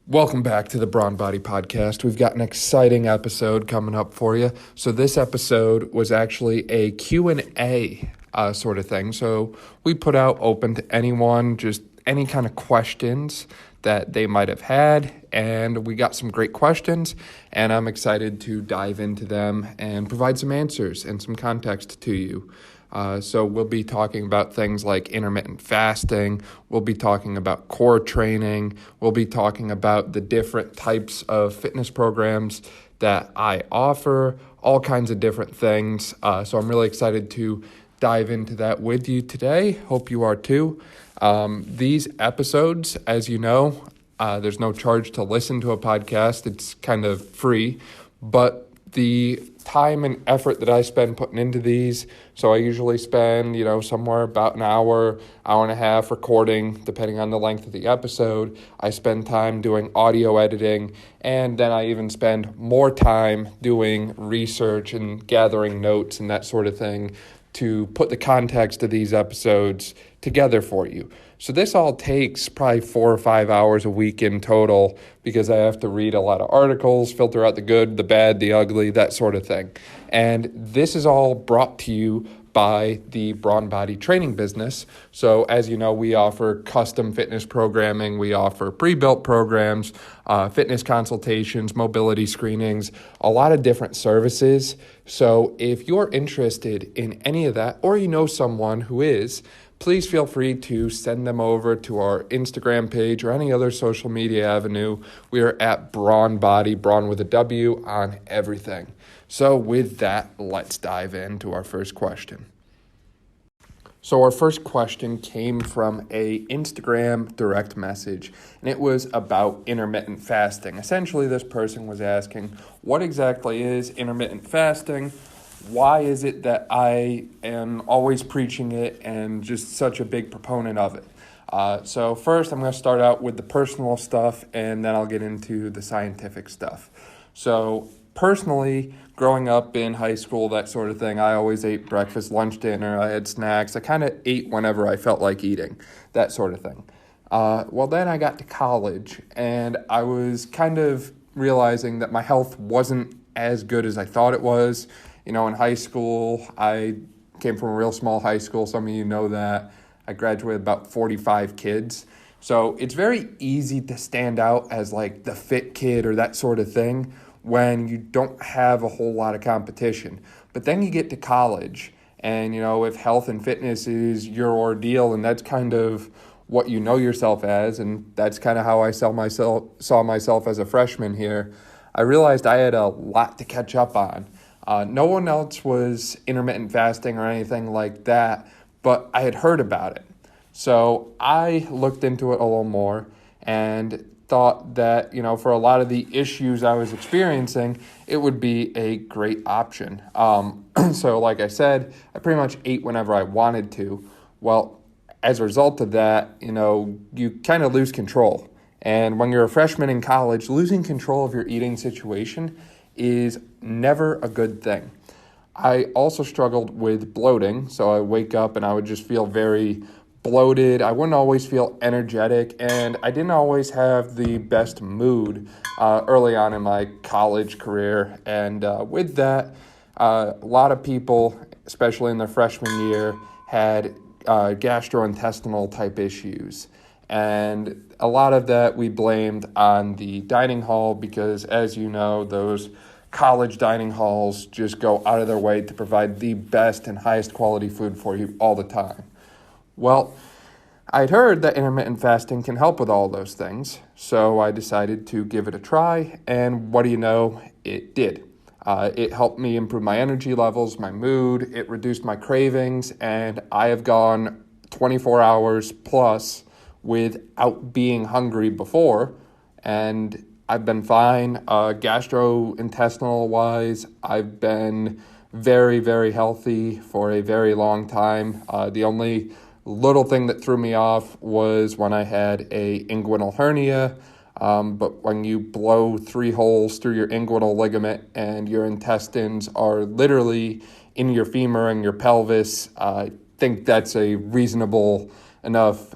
Welcome back to the Brawn Body Podcast. We've got an exciting episode coming up for you. So this episode was actually a Q&A sort of thing. So we put out open to anyone, just any kind of questions that they might have had. And we got some great questions, and I'm excited to dive into them and provide some answers and some context to you. So we'll be talking about things like intermittent fasting. We'll be talking about core training. We'll be talking about the different types of fitness programs that I offer, all kinds of different things. So I'm really excited to dive into that with you today. Hope you are too. These episodes, as you know, there's no charge to listen to a podcast. It's kind of free, but the time and effort that I spend putting into these, so I usually spend, somewhere about an hour and a half recording, depending on the length of the episode. I spend time doing audio editing, and then I even spend more time doing research and gathering notes and that sort of thing to put the context of these episodes together for you. So this all takes probably 4 or 5 hours a week in total because I have to read a lot of articles, filter out the good, the bad, the ugly, that sort of thing. And this is all brought to you by the Brawn Body Training business. So as you know, we offer custom fitness programming. We offer pre-built programs, fitness consultations, mobility screenings, a lot of different services. So if you're interested in any of that, or you know someone who is, please feel free to send them over to our Instagram page or any other social media avenue. We are at Brawn Body, Brawn with a W on everything. So with that, let's dive into our first question. So our first question came from a Instagram direct message, and it was about intermittent fasting. Essentially, this person was asking, what exactly is intermittent fasting? Why is it that I am always preaching it and just such a big proponent of it? So first, I'm going to start out with the personal stuff, and then I'll get into the scientific stuff. So personally, growing up in high school, that sort of thing, I always ate breakfast, lunch, dinner. I had snacks. I kind of ate whenever I felt like eating, that sort of thing. Well, then I got to college, and I was kind of realizing that my health wasn't as good as I thought it was. In high school, I came from a real small high school. Some of you know that. I graduated about 45 kids. So it's very easy to stand out as like the fit kid or that sort of thing when you don't have a whole lot of competition. But then you get to college and, if health and fitness is your ordeal and that's kind of what you know yourself as, and that's kind of how I saw myself as a freshman here, I realized I had a lot to catch up on. No one else was intermittent fasting or anything like that, but I had heard about it. So I looked into it a little more and thought that, for a lot of the issues I was experiencing, it would be a great option. So like I said, I pretty much ate whenever I wanted to. Well, as a result of that, you kind of lose control. And when you're a freshman in college, losing control of your eating situation is never a good thing. I also struggled with bloating, so I wake up and I would just feel very bloated. I wouldn't always feel energetic, and I didn't always have the best mood early on in my college career. And with that, a lot of people, especially in their freshman year, had gastrointestinal type issues. And a lot of that we blamed on the dining hall because, as you know, those college dining halls just go out of their way to provide the best and highest quality food for you all the time. Well, I'd heard that intermittent fasting can help with all those things, so I decided to give it a try, and what do you know, it did. It helped me improve my energy levels, my mood, it reduced my cravings, and I have gone 24 hours plus without being hungry before, and I've been fine. Gastrointestinal-wise, I've been very, very healthy for a very long time. The only little thing that threw me off was when I had a inguinal hernia, but when you blow 3 holes through your inguinal ligament and your intestines are literally in your femur and your pelvis, I think that's a reasonable enough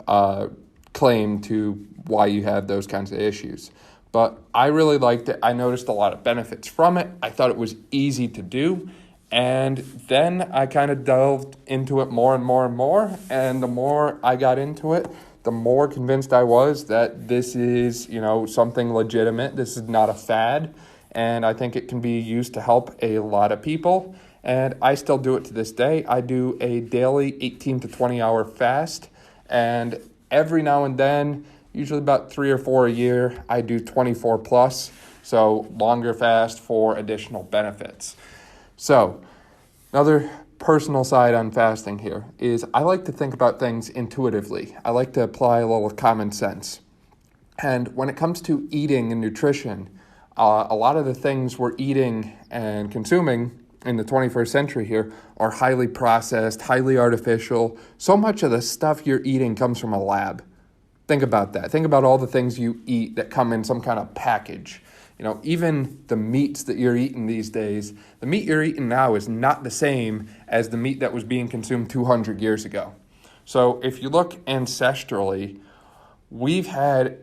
claim to why you have those kinds of issues. But I really liked it. I noticed a lot of benefits from it. I thought it was easy to do. And then I kind of delved into it more and more and more. And the more I got into it, the more convinced I was that this is, something legitimate. This is not a fad. And I think it can be used to help a lot of people. And I still do it to this day. I do a daily 18 to 20 hour fast. And every now and then, usually about 3 or 4 a year, I do 24 plus. So longer fast for additional benefits. So another personal side on fasting here is I like to think about things intuitively. I like to apply a little common sense. And when it comes to eating and nutrition, a lot of the things we're eating and consuming in the 21st century here are highly processed, highly artificial. So much of the stuff you're eating comes from a lab. Think about that. Think about all the things you eat that come in some kind of package. Even the meats that you're eating these days, the meat you're eating now is not the same as the meat that was being consumed 200 years ago. So if you look ancestrally, we've had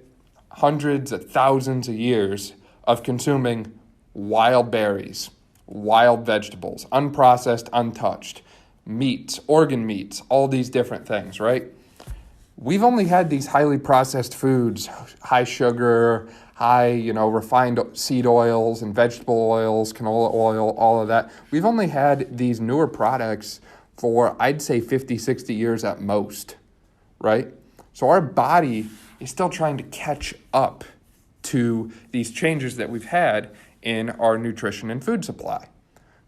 hundreds of thousands of years of consuming wild berries, wild vegetables, unprocessed, untouched, meats, organ meats, all these different things, right? We've only had these highly processed foods, high sugar, high, refined seed oils and vegetable oils, canola oil, all of that. We've only had these newer products for, I'd say, 50, 60 years at most, right? So our body is still trying to catch up to these changes that we've had in our nutrition and food supply.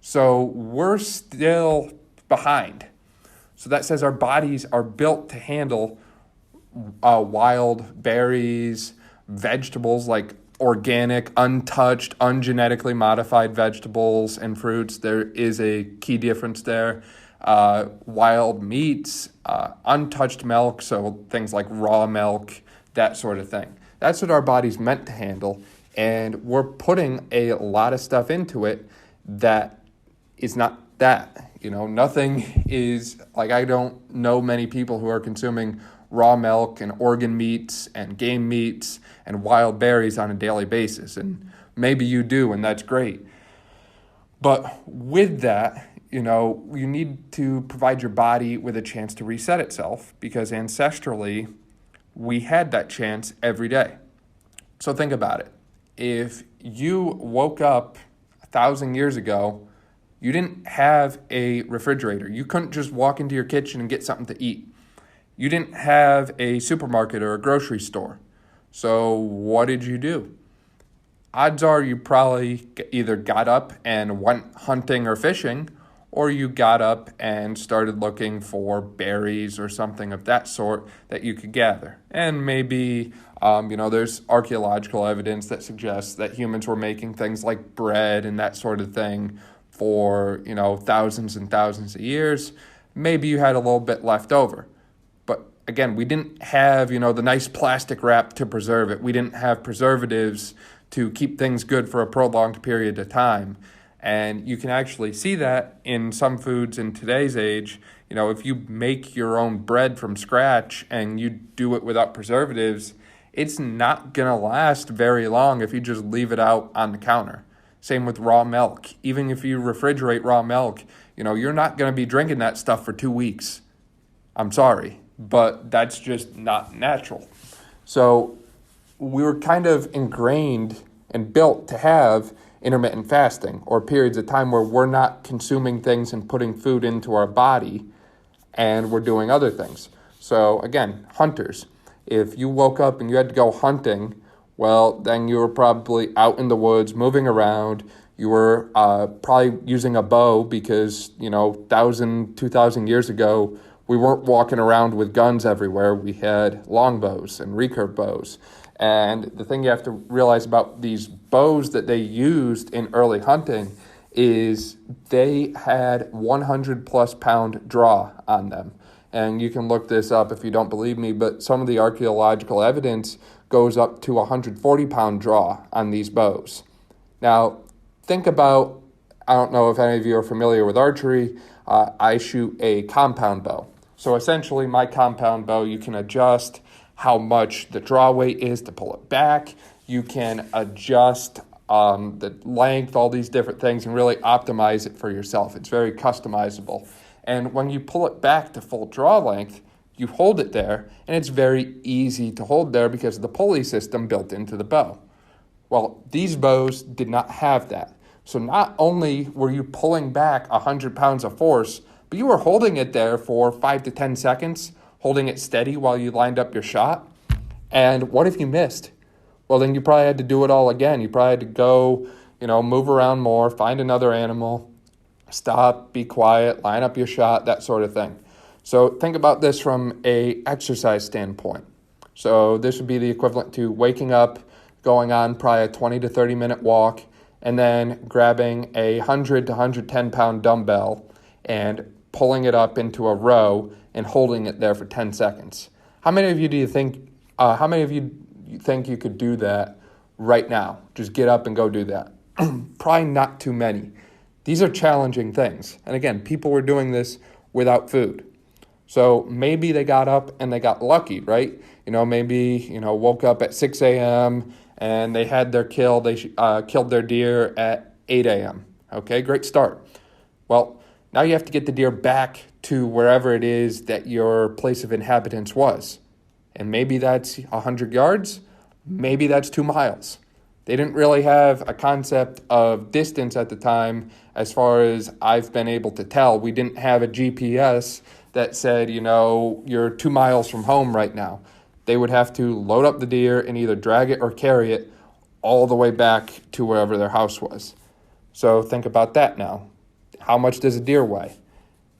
So we're still behind. So that says our bodies are built to handle wild berries, vegetables like organic, untouched, ungenetically modified vegetables and fruits. There is a key difference there. Wild meats, untouched milk, so things like raw milk, that sort of thing. That's what our body's meant to handle, and we're putting a lot of stuff into it that is not that. Nothing is, I don't know many people who are consuming raw milk and organ meats and game meats and wild berries on a daily basis. And maybe you do, and that's great. But with that, you need to provide your body with a chance to reset itself, because ancestrally, we had that chance every day. So think about it. If you woke up 1,000 years ago, you didn't have a refrigerator. You couldn't just walk into your kitchen and get something to eat. You didn't have a supermarket or a grocery store. So what did you do? Odds are you probably either got up and went hunting or fishing, or you got up and started looking for berries or something of that sort that you could gather. And maybe, there's archaeological evidence that suggests that humans were making things like bread and that sort of thing for, thousands and thousands of years. Maybe you had a little bit left over. Again, we didn't have, the nice plastic wrap to preserve it. We didn't have preservatives to keep things good for a prolonged period of time. And you can actually see that in some foods in today's age. If you make your own bread from scratch and you do it without preservatives, it's not going to last very long if you just leave it out on the counter. Same with raw milk. Even if you refrigerate raw milk, you're not going to be drinking that stuff for 2 weeks. I'm sorry, but that's just not natural. So we were kind of ingrained and built to have intermittent fasting, or periods of time where we're not consuming things and putting food into our body and we're doing other things. So again, hunters, if you woke up and you had to go hunting, well, then you were probably out in the woods moving around. You were probably using a bow because, 1,000, 2,000 years ago, we weren't walking around with guns everywhere. We had longbows and recurve bows. And the thing you have to realize about these bows that they used in early hunting is they had 100 plus pound draw on them. And you can look this up if you don't believe me, but some of the archaeological evidence goes up to 140 pound draw on these bows. Now, think about, I don't know if any of you are familiar with archery. I shoot a compound bow. So essentially my compound bow, you can adjust how much the draw weight is to pull it back. You can adjust the length, all these different things, and really optimize it for yourself. It's very customizable. And when you pull it back to full draw length, you hold it there, and it's very easy to hold there because of the pulley system built into the bow. Well, these bows did not have that. So not only were you pulling back 100 pounds of force, but you were holding it there for 5 to 10 seconds, holding it steady while you lined up your shot. And what if you missed? Well, then you probably had to do it all again. You probably had to go, move around more, find another animal, stop, be quiet, line up your shot, that sort of thing. So think about this from a exercise standpoint. So this would be the equivalent to waking up, going on probably a 20 to 30 minute walk, and then grabbing a 100 to 110 pound dumbbell and pulling it up into a row and holding it there for 10 seconds. How many of you think you could do that right now? Just get up and go do that. Probably not too many. These are challenging things. And again, people were doing this without food. So maybe they got up and they got lucky, right? Maybe, woke up at 6 a.m. and they had their kill. They killed their deer at 8 a.m. Okay, great start. Well, now you have to get the deer back to wherever it is that your place of inhabitance was. And maybe that's 100 yards. Maybe that's 2 miles. They didn't really have a concept of distance at the time, as far as I've been able to tell. We didn't have a GPS that said, you're 2 miles from home right now. They would have to load up the deer and either drag it or carry it all the way back to wherever their house was. So think about that now. How much does a deer weigh?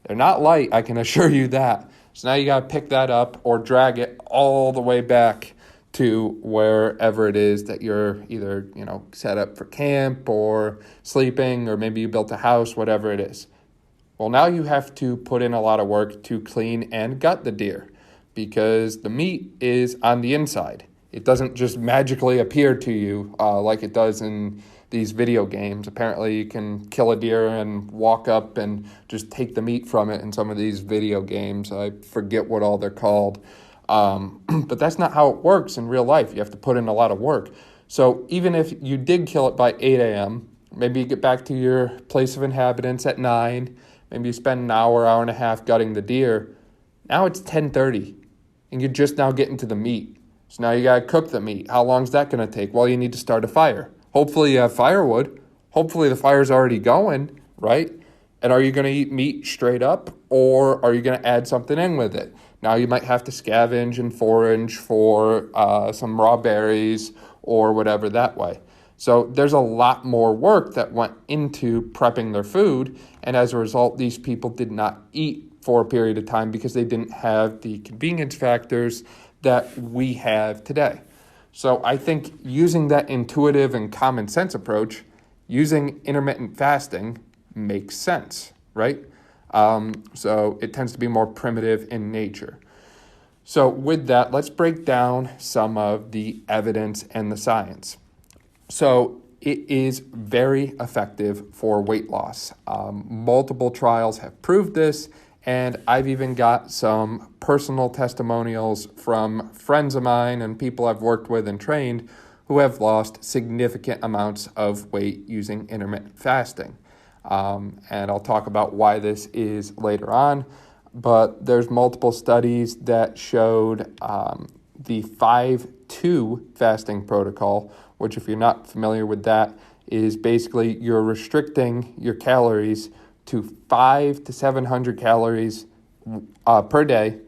They're not light, I can assure you that. So now you got to pick that up or drag it all the way back to wherever it is that you're either, set up for camp or sleeping, or maybe you built a house, whatever it is. Well, now you have to put in a lot of work to clean and gut the deer because the meat is on the inside. It doesn't just magically appear to you like it does in these video games. Apparently, you can kill a deer and walk up and just take the meat from it in some of these video games. I forget what all they're called. But that's not how it works in real life. You have to put in a lot of work. So even if you did kill it by 8 a.m., maybe you get back to your place of inhabitance at 9, maybe you spend an hour and a half gutting the deer. Now it's 10:30, and you're just now getting to the meat. So now you got to cook the meat. How long is that going to take? Well, you need to start a fire. Hopefully you have firewood. Hopefully the fire's already going, right? And are you going to eat meat straight up, or are you going to add something in with it? Now you might have to scavenge and forage for some raw berries or whatever that way. So there's a lot more work that went into prepping their food, and as a result, these people did not eat for a period of time because they didn't have the convenience factors that we have today. So I think using that intuitive and common sense approach, using intermittent fasting makes sense, right? So it tends to be more primitive in nature. So with that, let's break down some of the evidence and the science. So it is very effective for weight loss. Multiple trials have proved this, and I've even got some personal testimonials from friends of mine and people I've worked with and trained who have lost significant amounts of weight using intermittent fasting. And I'll talk about why this is later on. But there's multiple studies that showed the 5-2 fasting protocol, which if you're not familiar with that, is basically you're restricting your calories to 500 to 700 calories per day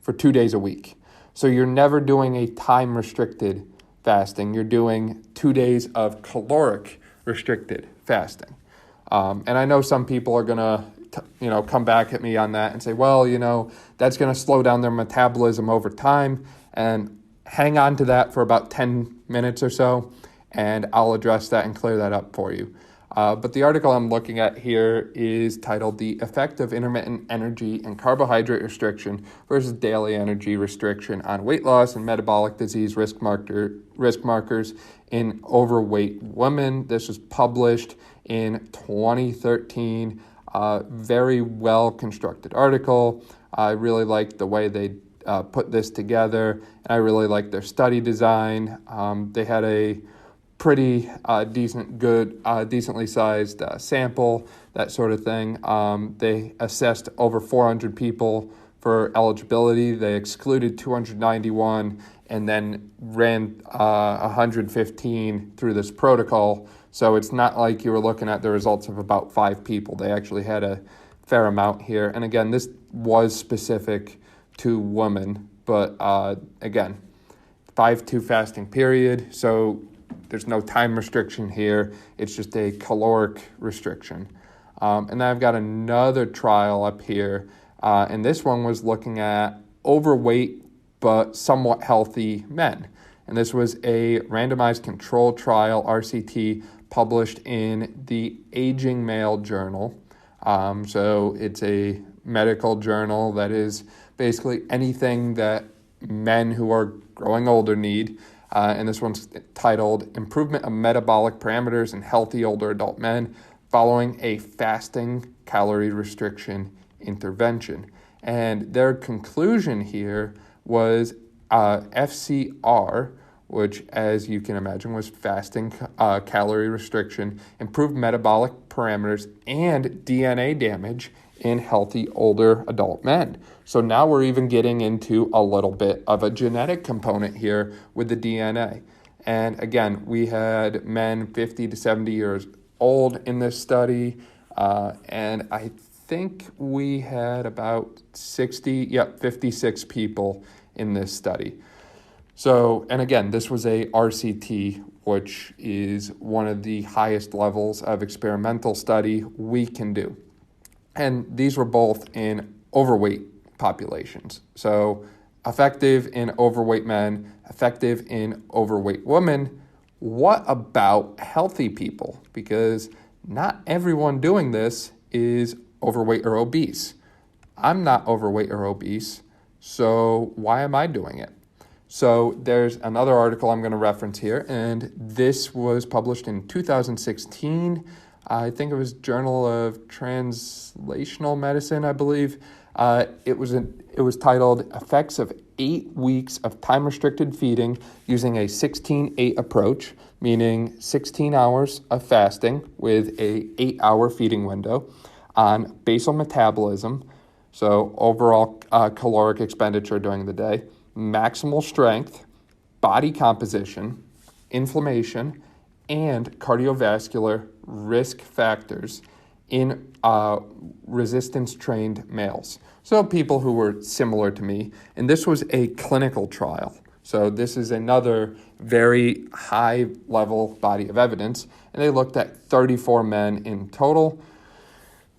for 2 days a week. So you're never doing a time-restricted fasting. You're doing 2 days of caloric-restricted fasting. And I know some people are going to come back at me on that and say, well, that's going to slow down their metabolism over time, and hang on to that for about 10 minutes or so, and I'll address that and clear that up for you. But the article I'm looking at here is titled The Effect of Intermittent Energy and Carbohydrate Restriction versus Daily Energy Restriction on Weight Loss and Metabolic Disease Risk Markers in Overweight Women. This was published in 2013. Very well-constructed article. I really liked the way they put this together, and I really liked their study design. They had a pretty decently sized sample, that sort of thing. They assessed over 400 people for eligibility. They excluded 291 and then ran 115 through this protocol. So it's not like you were looking at the results of about 5 people. They actually had a fair amount here. And again, this was specific to women, but again, 5-2 fasting period. So there's no time restriction here. It's just a caloric restriction. And then I've got another trial up here. And this one was looking at overweight but somewhat healthy men. And this was a randomized controlled trial, RCT, published in the Aging Male Journal. So it's a medical journal that is basically anything that men who are growing older need. And this one's titled Improvement of Metabolic Parameters in Healthy Older Adult Men Following a Fasting Calorie Restriction Intervention. And their conclusion here was FCR, which, as you can imagine, was fasting calorie restriction, improved metabolic parameters, and DNA damage in healthy older adult men. So now we're even getting into a little bit of a genetic component here with the DNA. And again, we had men 50 to 70 years old in this study, and I think we had about 56 people in this study. So, and again, this was a RCT, which is one of the highest levels of experimental study we can do. And these were both in overweight populations. So effective in overweight men, effective in overweight women. What about healthy people? Because not everyone doing this is overweight or obese. I'm not overweight or obese, so why am I doing it? So there's another article I'm going to reference here, and this was published in 2016. I think it was Journal of Translational Medicine, I believe. It was titled Effects of 8 Weeks of Time-Restricted Feeding Using a 16-8 Approach, meaning 16 hours of fasting with a 8-hour feeding window on basal metabolism, so overall caloric expenditure during the day, maximal strength, body composition, inflammation, and cardiovascular risk factors in resistance-trained males. So people who were similar to me. And this was a clinical trial. So this is another very high-level body of evidence. And they looked at 34 men in total.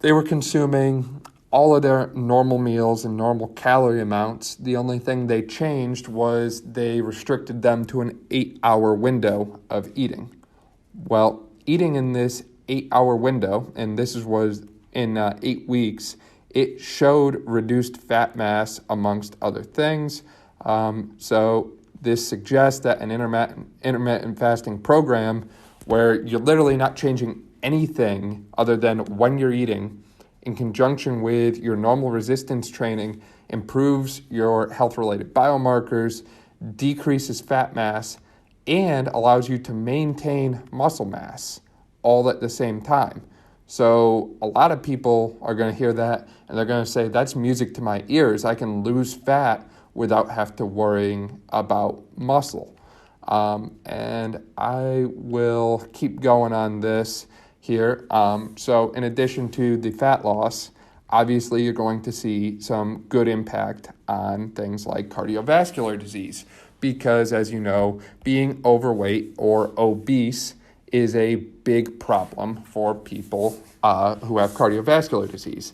They were consuming all of their normal meals and normal calorie amounts. The only thing they changed was they restricted them to an 8-hour window of eating. Well, eating in this 8-hour window, and this was in 8 weeks, it showed reduced fat mass amongst other things. So this suggests that an intermittent fasting program where you're literally not changing anything other than when you're eating, in conjunction with your normal resistance training, improves your health-related biomarkers, decreases fat mass, and allows you to maintain muscle mass all at the same time. So a lot of people are going to hear that and they're going to say, that's music to my ears. I can lose fat without have to worrying about muscle. And I will keep going on this here. So in addition to the fat loss, obviously you're going to see some good impact on things like cardiovascular disease, because as you know, being overweight or obese is a big problem for people who have cardiovascular disease.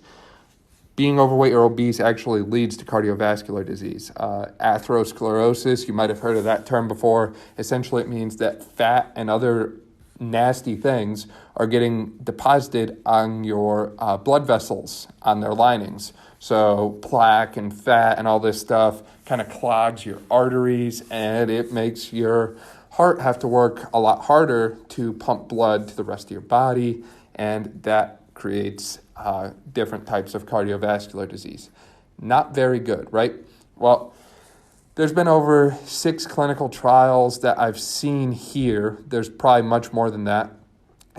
Being overweight or obese actually leads to cardiovascular disease. Atherosclerosis, you might have heard of that term before. Essentially, it means that fat and other nasty things are getting deposited on your blood vessels, on their linings. So plaque and fat and all this stuff kind of clogs your arteries, and it makes your heart have to work a lot harder to pump blood to the rest of your body, and that creates different types of cardiovascular disease. Not very good, right? Well, There's been over 6 clinical trials that I've seen here. There's probably much more than that.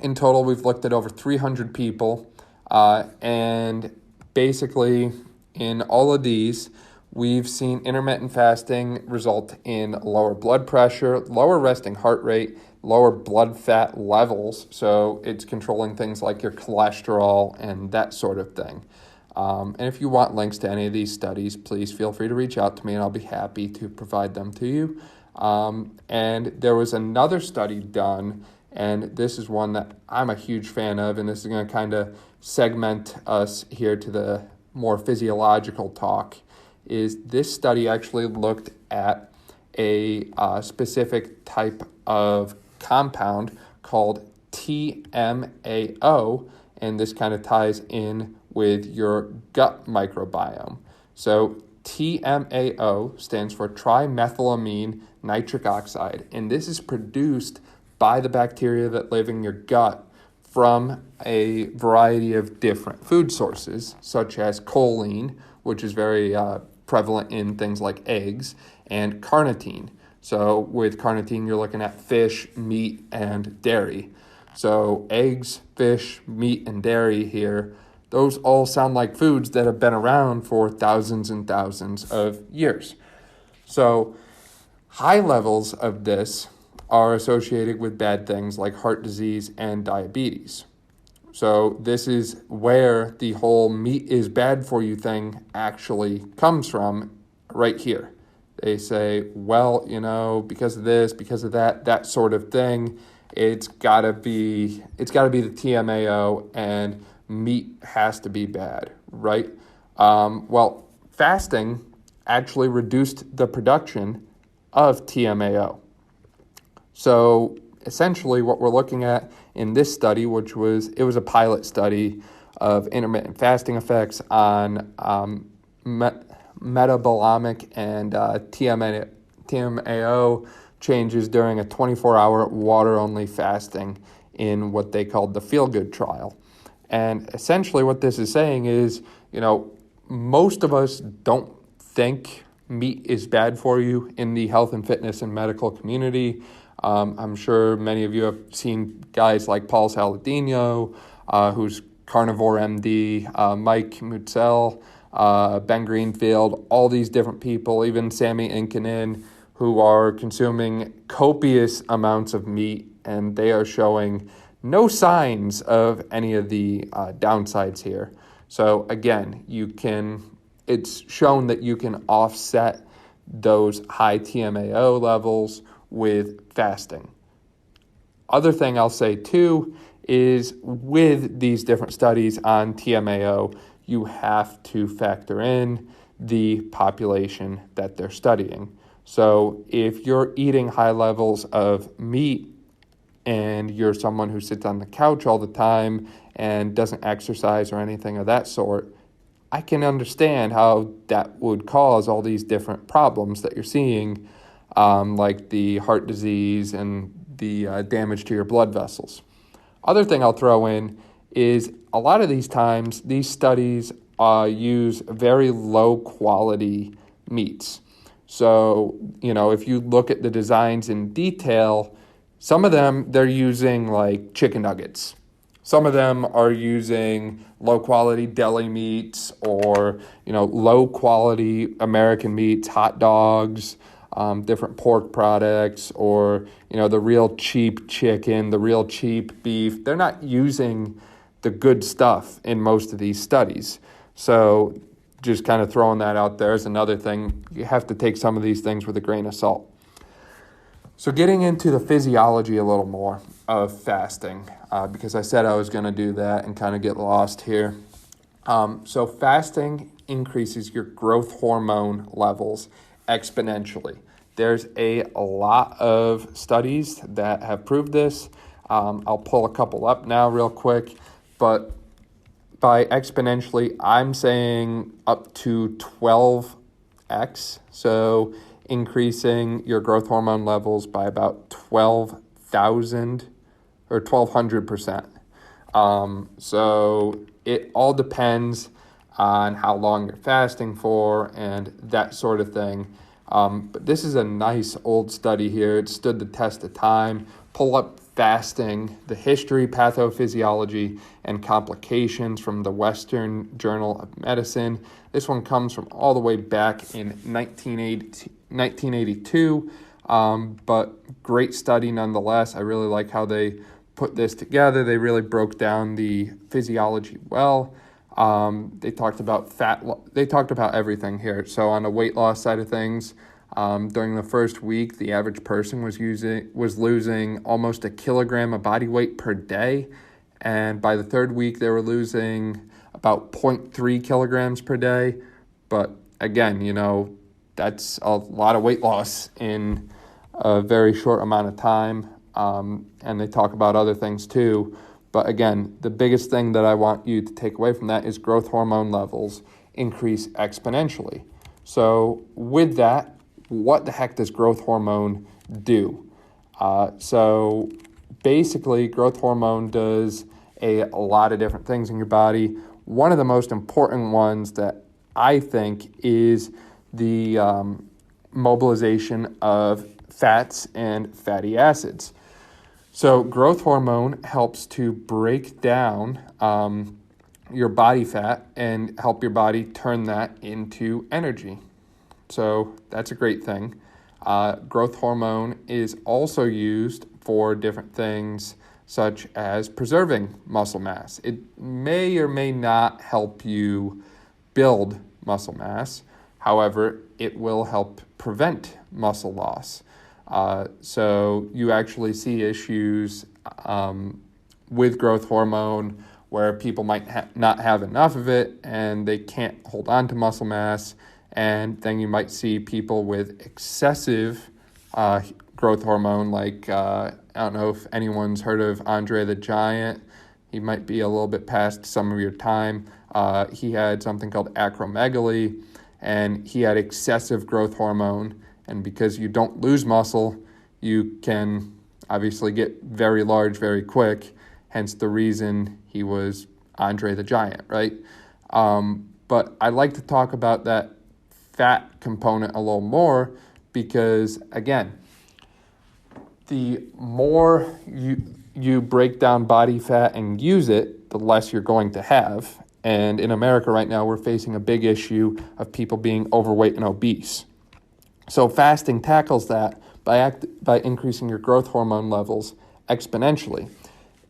In total, we've looked at over 300 people, and basically in all of these, we've seen intermittent fasting result in lower blood pressure, lower resting heart rate, lower blood fat levels. So it's controlling things like your cholesterol and that sort of thing. And if you want links to any of these studies, please feel free to reach out to me and I'll be happy to provide them to you. And there was another study done, and this is one that I'm a huge fan of, and this is going to kind of segment us here to the more physiological talk, is this study actually looked at a specific type of compound called TMAO, and this kind of ties in with your gut microbiome. So TMAO stands for trimethylamine nitric oxide, and this is produced by the bacteria that live in your gut from a variety of different food sources, such as choline, which is very prevalent in things like eggs, and carnitine. So with carnitine, you're looking at fish, meat, and dairy. So eggs, fish, meat, and dairy here, those all sound like foods that have been around for thousands and thousands of years. So high levels of this are associated with bad things like heart disease and diabetes. So this is where the whole meat is bad for you thing actually comes from, right here. They say, well, because of this, because of that, that sort of thing, it's gotta be the TMAO, and meat has to be bad, right? Well, fasting actually reduced the production of TMAO. So essentially what we're looking at in this study, it was a pilot study of intermittent fasting effects on metabolomic and TMAO changes during a 24-hour water-only fasting in what they called the Feel-Good trial. And essentially what this is saying is, most of us don't think meat is bad for you in the health and fitness and medical community. I'm sure many of you have seen guys like Paul Saladino, who's Carnivore MD, Mike Mutzell, Ben Greenfield, all these different people, even Sami Inkinen, who are consuming copious amounts of meat, and they are showing no signs of any of the downsides here. So again, it's shown that you can offset those high TMAO levels with fasting. Other thing I'll say too is with these different studies on TMAO, you have to factor in the population that they're studying. So if you're eating high levels of meat and you're someone who sits on the couch all the time and doesn't exercise or anything of that sort, I can understand how that would cause all these different problems that you're seeing, like the heart disease and the damage to your blood vessels. Other thing I'll throw in is a lot of these times, these studies use very low quality meats. So, if you look at the designs in detail, some of them, they're using like chicken nuggets. Some of them are using low quality deli meats or, low quality American meats, hot dogs, different pork products, or, the real cheap chicken, the real cheap beef. They're not using the good stuff in most of these studies. So just kind of throwing that out there is another thing. You have to take some of these things with a grain of salt. So getting into the physiology a little more of fasting, because I said I was going to do that and kind of get lost here. So fasting increases your growth hormone levels exponentially. There's a lot of studies that have proved this. I'll pull a couple up now real quick, but by exponentially, I'm saying up to 12x. So increasing your growth hormone levels by about 12,000 or 1,200%. So it all depends on how long you're fasting for and that sort of thing. But this is a nice old study here. It stood the test of time. Pull up fasting, the history, pathophysiology, and complications from the Western Journal of Medicine. This one comes from all the way back in 1982, but great study nonetheless. I really like how they put this together. They really broke down the physiology well. They talked about they talked about everything here. So on the weight loss side of things, during the first week, the average person was losing almost a kilogram of body weight per day. And by the third week, they were losing about 0.3 kilograms per day. But again, that's a lot of weight loss in a very short amount of time. And they talk about other things too. But again, the biggest thing that I want you to take away from that is growth hormone levels increase exponentially. So with that, what the heck does growth hormone do? So basically, growth hormone does a lot of different things in your body. One of the most important ones that I think is the mobilization of fats and fatty acids. So growth hormone helps to break down your body fat and help your body turn that into energy. So that's a great thing. Growth hormone is also used for different things such as preserving muscle mass. It may or may not help you build muscle mass. However, it will help prevent muscle loss. So you actually see issues with growth hormone where people might not have enough of it and they can't hold on to muscle mass. And then you might see people with excessive growth hormone, like I don't know if anyone's heard of Andre the Giant. He might be a little bit past some of your time. He had something called acromegaly, and he had excessive growth hormone. And because you don't lose muscle, you can obviously get very large very quick, hence the reason he was Andre the Giant, right? But I like to talk about that fat component a little more because, again, the more you break down body fat and use it, the less you're going to have. And in America right now, we're facing a big issue of people being overweight and obese. So fasting tackles that by increasing your growth hormone levels exponentially.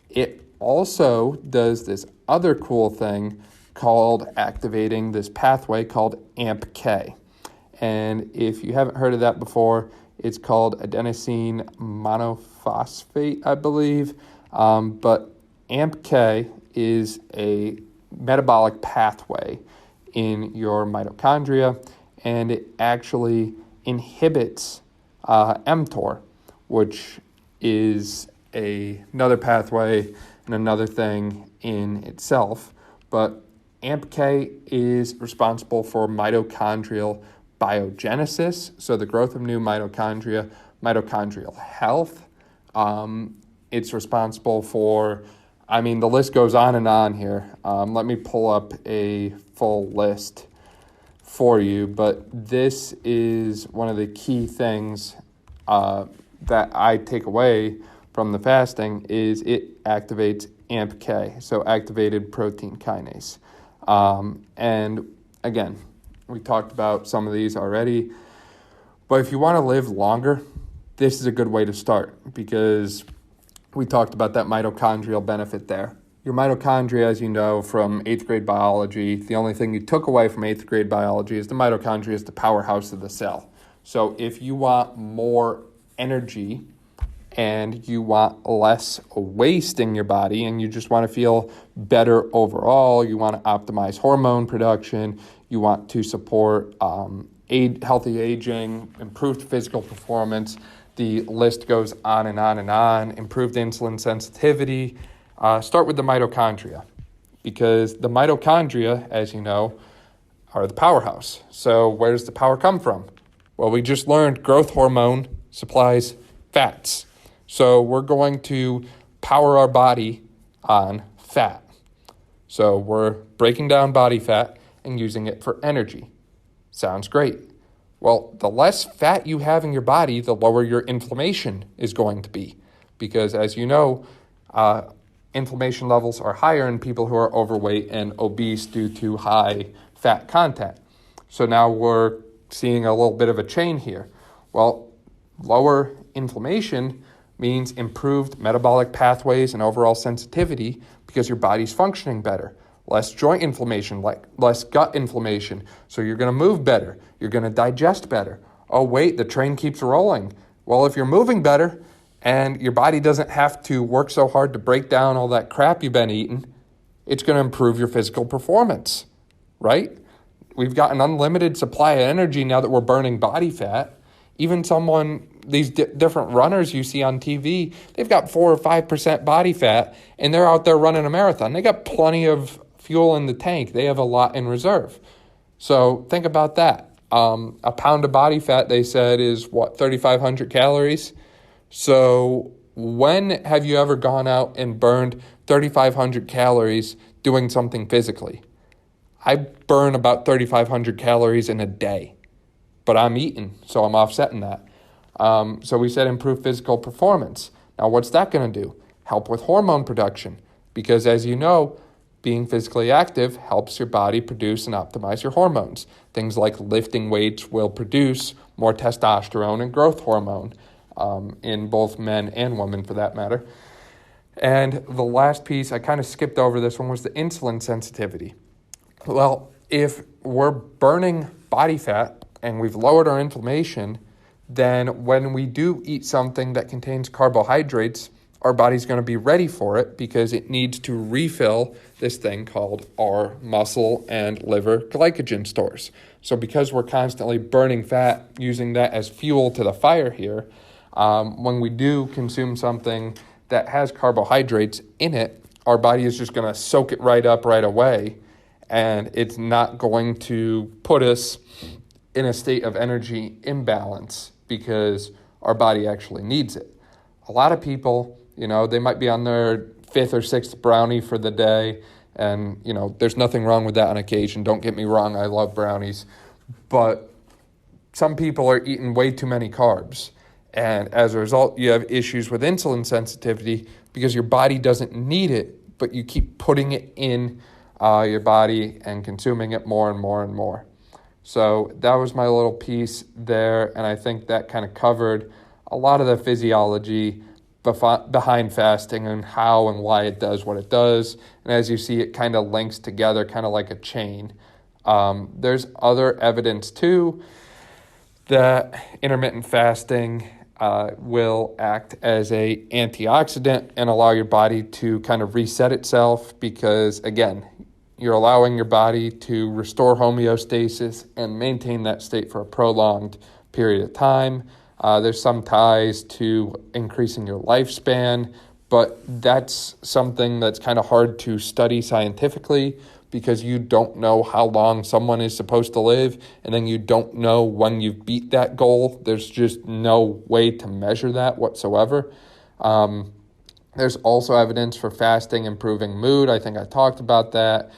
It also does this other cool thing called activating this pathway called AMPK. And if you haven't heard of that before, it's called adenosine monophosphate, I believe. But AMPK is a metabolic pathway in your mitochondria, and it actually inhibits mTOR, which is another pathway and another thing in itself. But AMPK is responsible for mitochondrial biogenesis, so the growth of new mitochondria, mitochondrial health. It's responsible for, the list goes on and on here. Let me pull up a full list for you, but this is one of the key things that I take away from the fasting is it activates AMPK, so activated protein kinase. And again, we talked about some of these already, but if you want to live longer, this is a good way to start because we talked about that mitochondrial benefit there. Your mitochondria, as you know from 8th grade biology, the only thing you took away from 8th grade biology is the mitochondria is the powerhouse of the cell. So if you want more energy and you want less waste in your body and you just want to feel better overall, you want to optimize hormone production, you want to support healthy aging, improved physical performance, the list goes on and on and on, improved insulin sensitivity. Start with the mitochondria because the mitochondria, as you know, are the powerhouse. So where does the power come from? Well, we just learned growth hormone supplies fats. So we're going to power our body on fat. So we're breaking down body fat and using it for energy. Sounds great. Well, the less fat you have in your body, the lower your inflammation is going to be. Because as you know, inflammation levels are higher in people who are overweight and obese due to high fat content. So now we're seeing a little bit of a chain here. Well, lower inflammation means improved metabolic pathways and overall sensitivity because your body's functioning better. Less joint inflammation, less gut inflammation. So you're going to move better. You're going to digest better. Oh, wait, the train keeps rolling. Well, if you're moving better and your body doesn't have to work so hard to break down all that crap you've been eating, it's going to improve your physical performance, right? We've got an unlimited supply of energy now that we're burning body fat. Even these different runners you see on TV, they've got 4 or 5% body fat, and they're out there running a marathon. They got plenty of fuel in the tank. They have a lot in reserve. So think about that. A pound of body fat, they said, is 3,500 calories. So when have you ever gone out and burned 3,500 calories doing something physically? I burn about 3,500 calories in a day, but I'm eating, so I'm offsetting that. So we said improve physical performance. Now, what's that going to do? Help with hormone production, because as you know, being physically active helps your body produce and optimize your hormones. Things like lifting weights will produce more testosterone and growth hormone in both men and women, for that matter. And the last piece, I kind of skipped over this one, was the insulin sensitivity. Well, if we're burning body fat and we've lowered our inflammation, then when we do eat something that contains carbohydrates, our body's going to be ready for it because it needs to refill this thing called our muscle and liver glycogen stores. So because we're constantly burning fat, using that as fuel to the fire here, when we do consume something that has carbohydrates in it, our body is just going to soak it right up right away, and it's not going to put us in a state of energy imbalance because our body actually needs it. A lot of people, they might be on their 5th or 6th brownie for the day, and, there's nothing wrong with that on occasion. Don't get me wrong, I love brownies. But some people are eating way too many carbs, and as a result, you have issues with insulin sensitivity because your body doesn't need it, but you keep putting it in your body and consuming it more and more and more. So that was my little piece there, and I think that kind of covered a lot of the physiology behind fasting and how and why it does what it does. And as you see, it kind of links together, kind of like a chain. There's other evidence, too, that intermittent fasting will act as a antioxidant and allow your body to kind of reset itself because, again, you're allowing your body to restore homeostasis and maintain that state for a prolonged period of time. There's some ties to increasing your lifespan, but that's something that's kind of hard to study scientifically because you don't know how long someone is supposed to live, and then you don't know when you've beat that goal. There's just no way to measure that whatsoever. There's also evidence for fasting improving mood. I think I talked about that.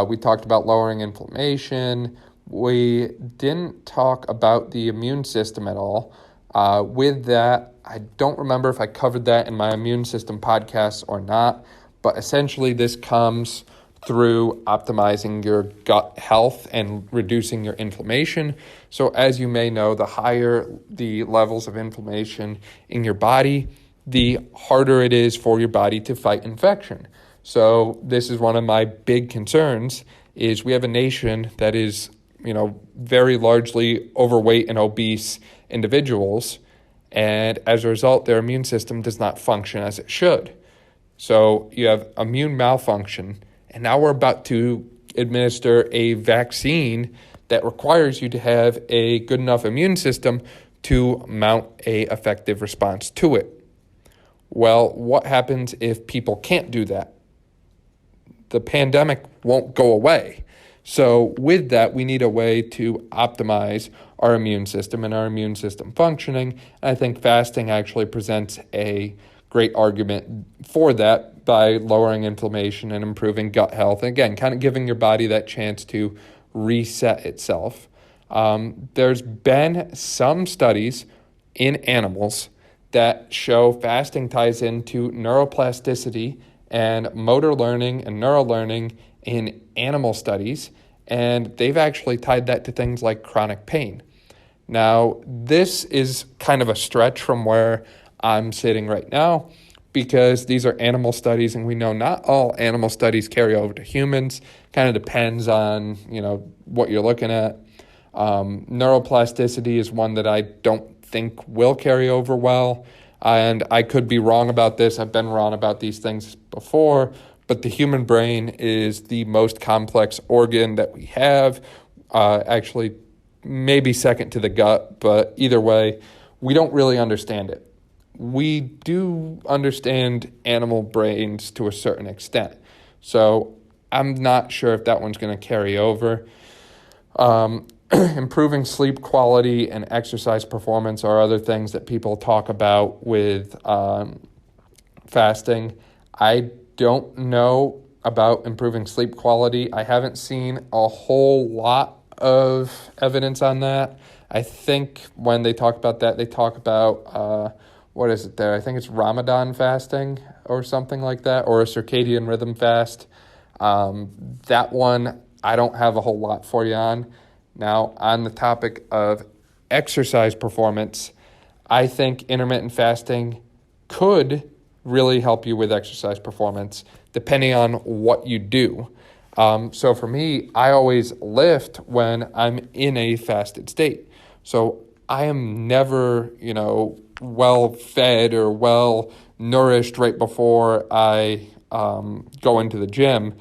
We talked about lowering inflammation. We didn't talk about the immune system at all. With that, I don't remember if I covered that in my immune system podcast or not, but essentially this comes through optimizing your gut health and reducing your inflammation. So as you may know, the higher the levels of inflammation in your body, the harder it is for your body to fight infection. So this is one of my big concerns is we have a nation that is, very largely overweight and obese individuals, and as a result, their immune system does not function as it should. So you have immune malfunction, and now we're about to administer a vaccine that requires you to have a good enough immune system to mount a effective response to it. Well, what happens if people can't do that? The pandemic won't go away. So with that, we need a way to optimize our immune system and our immune system functioning. And I think fasting actually presents a great argument for that by lowering inflammation and improving gut health. And again, kind of giving your body that chance to reset itself. There's been some studies in animals that show fasting ties into neuroplasticity and motor learning and neural learning in animal studies, and they've actually tied that to things like chronic pain. Now, this is kind of a stretch from where I'm sitting right now because these are animal studies, and we know not all animal studies carry over to humans. Kind of depends on, what you're looking at. Neuroplasticity is one that I don't think will carry over well, and I could be wrong about this. I've been wrong about these things before, but the human brain is the most complex organ that we have, actually maybe second to the gut, but either way, we don't really understand it. We do understand animal brains to a certain extent, so I'm not sure if that one's going to carry over. Improving sleep quality and exercise performance are other things that people talk about with fasting. I don't know about improving sleep quality. I haven't seen a whole lot of evidence on that. I think when they talk about that, they talk about, what is it there? I think it's Ramadan fasting or something like that, or a circadian rhythm fast. That one, I don't have a whole lot for you on. Now, on the topic of exercise performance, I think intermittent fasting could really help you with exercise performance, depending on what you do. So for me, I always lift when I'm in a fasted state. So I am never, well fed or well nourished right before I go into the gym.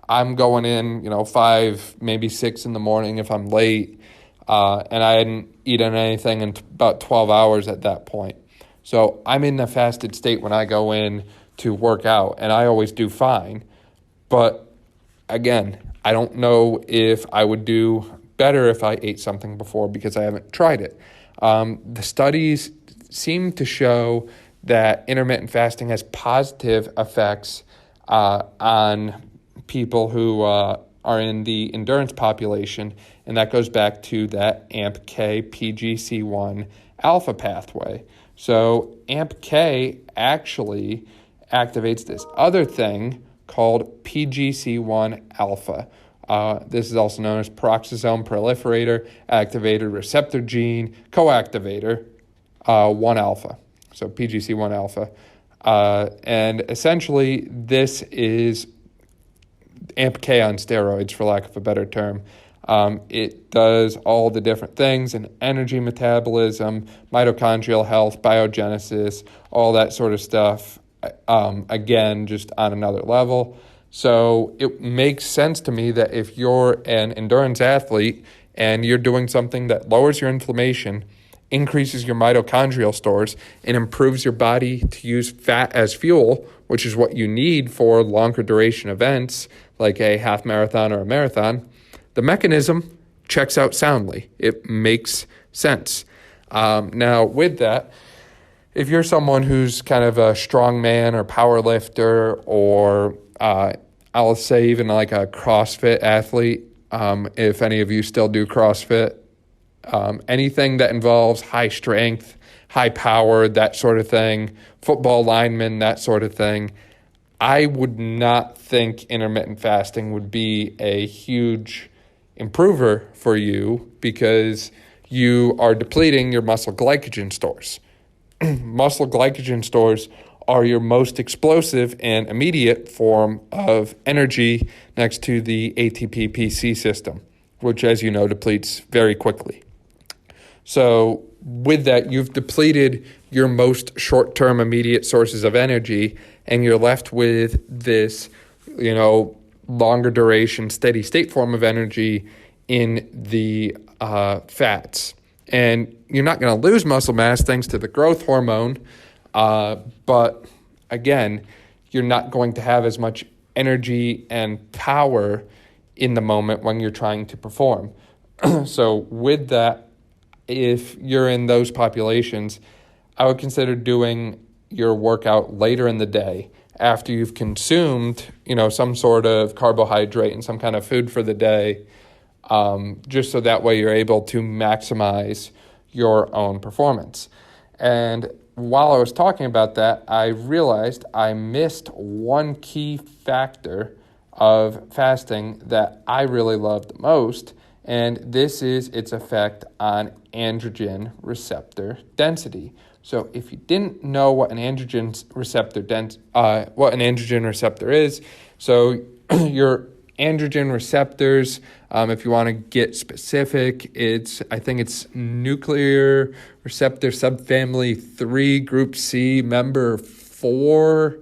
I'm going in, 5, maybe 6 in the morning if I'm late, and I hadn't eaten anything in about 12 hours at that point. So I'm in a fasted state when I go in to work out, and I always do fine. But again, I don't know if I would do better if I ate something before because I haven't tried it. The studies seem to show that intermittent fasting has positive effects on people who are in the endurance population, and that goes back to that AMPK PGC1 alpha pathway. So AMPK actually activates this other thing called PGC1 alpha. This is also known as peroxisome proliferator activated receptor gene coactivator 1 alpha. So PGC1 alpha. And essentially, this is AMPK on steroids, for lack of a better term. It does all the different things in energy metabolism, mitochondrial health, biogenesis, all that sort of stuff. Again, just on another level. So it makes sense to me that if you're an endurance athlete and you're doing something that lowers your inflammation, increases your mitochondrial stores, and improves your body to use fat as fuel, which is what you need for longer duration events like a half marathon or a marathon, the mechanism checks out soundly. It makes sense. Now, with that, if you're someone who's kind of a strong man or power lifter or I'll say even like a CrossFit athlete, if any of you still do CrossFit, anything that involves high strength, high power, that sort of thing, football linemen, that sort of thing, I would not think intermittent fasting would be a huge improver for you because you are depleting your muscle glycogen stores. Muscle glycogen stores are your most explosive and immediate form of energy next to the ATP-PC system, which, as you know, depletes very quickly. So with that, you've depleted your most short-term immediate sources of energy, and you're left with this, longer duration, steady state form of energy in the fats. And you're not going to lose muscle mass thanks to the growth hormone, but again, you're not going to have as much energy and power in the moment when you're trying to perform. So with that, if you're in those populations, I would consider doing your workout later in the day after you've consumed, some sort of carbohydrate and some kind of food for the day. just so that way you're able to maximize your own performance. And while I was talking about that, I realized I missed one key factor of fasting that I really love the most, and this is its effect on androgen receptor density. So if you didn't know what an androgen receptor is, so your androgen receptors, if you want to get specific, I think it's nuclear receptor subfamily 3, group C, member 4,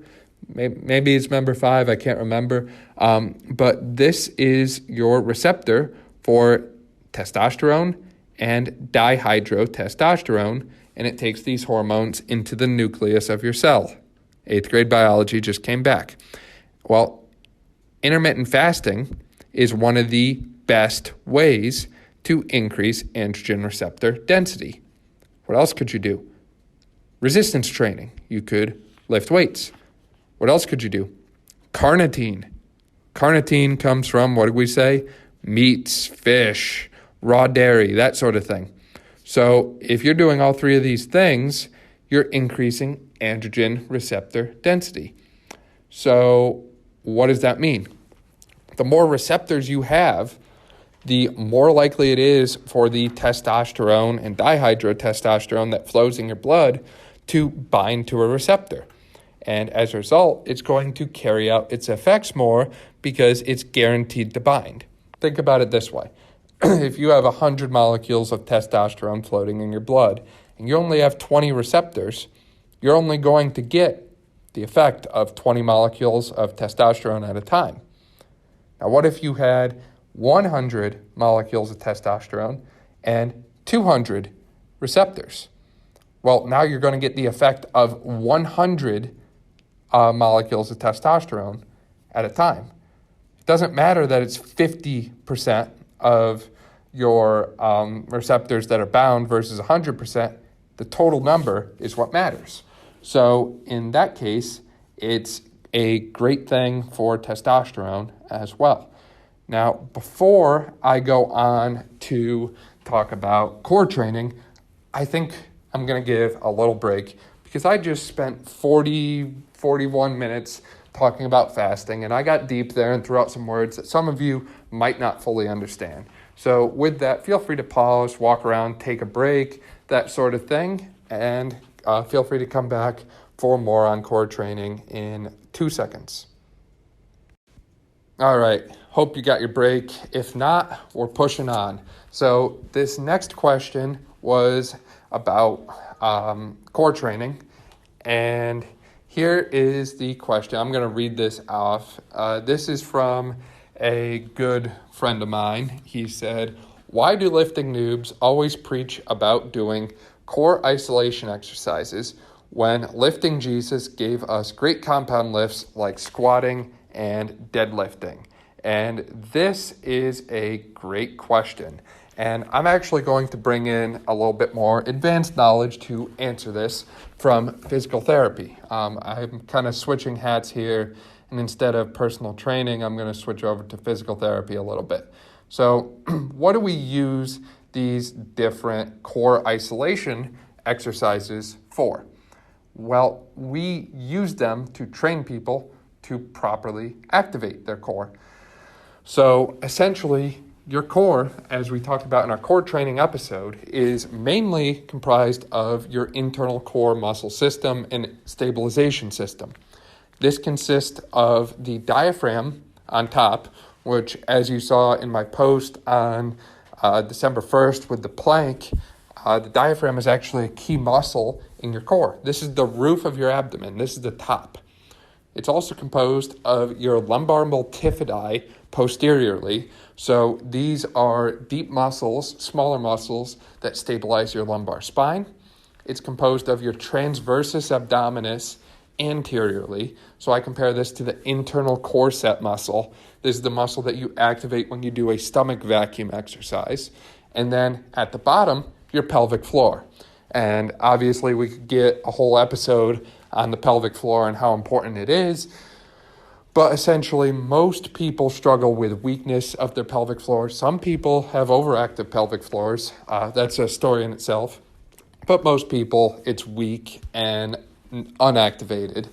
maybe it's member 5, I can't remember. But this is your receptor for testosterone and dihydrotestosterone, and it takes these hormones into the nucleus of your cell. 8th grade biology just came back. Well, intermittent fasting is one of the best ways to increase androgen receptor density. What else could you do? Resistance training. You could lift weights. What else could you do? Carnitine. Carnitine comes from, what did we say? Meats, fish, raw dairy, that sort of thing. So if you're doing all 3 of these things, you're increasing androgen receptor density. So what does that mean? The more receptors you have, the more likely it is for the testosterone and dihydrotestosterone that flows in your blood to bind to a receptor. And as a result, it's going to carry out its effects more because it's guaranteed to bind. Think about it this way. If you have 100 molecules of testosterone floating in your blood and you only have 20 receptors, you're only going to get the effect of 20 molecules of testosterone at a time. Now, what if you had 100 molecules of testosterone and 200 receptors? Well, now you're going to get the effect of 100 molecules of testosterone at a time. It doesn't matter that it's 50% of your receptors that are bound versus 100%. The total number is what matters. So in that case, it's a great thing for testosterone as well. Now, before I go on to talk about core training, I think I'm going to give a little break because I just spent 41 minutes talking about fasting, and I got deep there and threw out some words that some of you might not fully understand. So with that, feel free to pause, walk around, take a break, that sort of thing, and feel free to come back for more on core training in 2 seconds. All right, hope you got your break. If not, we're pushing on. So this next question was about core training, and here is the question. I'm going to read this off. This is from a good friend of mine. He said, "Why do lifting noobs always preach about doing core isolation exercises when lifting Jesus gave us great compound lifts like squatting and deadlifting?" And this is a great question. And I'm actually going to bring in a little bit more advanced knowledge to answer this from physical therapy. I'm kind of switching hats here, and instead of personal training, I'm going to switch over to physical therapy a little bit. So what do we use these different core isolation exercises for? Well, we use them to train people to properly activate their core. So essentially, your core, as we talked about in our core training episode, is mainly comprised of your internal core muscle system and stabilization system. This consists of the diaphragm on top, which, as you saw in my post on December 1st with the plank, the diaphragm is actually a key muscle in your core. This is the roof of your abdomen. This is the top. It's also composed of your lumbar multifidi posteriorly. So these are deep muscles, smaller muscles that stabilize your lumbar spine. It's composed of your transversus abdominis anteriorly. So I compare this to the internal corset muscle. This is the muscle that you activate when you do a stomach vacuum exercise. And then at the bottom, your pelvic floor. And obviously we could get a whole episode on the pelvic floor and how important it is. But essentially, most people struggle with weakness of their pelvic floor. Some people have overactive pelvic floors. That's a story in itself. But most people, it's weak and unactivated.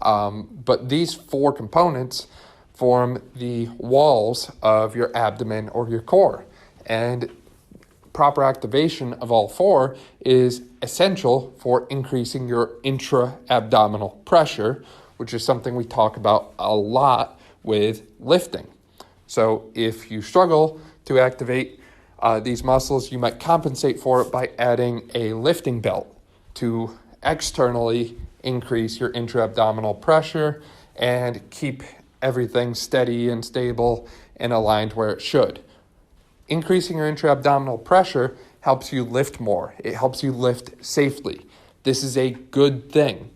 But these four components form the walls of your abdomen or your core. And proper activation of all four is essential for increasing your intra-abdominal pressure, which is something we talk about a lot with lifting. So if you struggle to activate these muscles, you might compensate for it by adding a lifting belt to externally increase your intra-abdominal pressure and keep everything steady and stable and aligned where it should. Increasing your intra-abdominal pressure helps you lift more. It helps you lift safely. This is a good thing.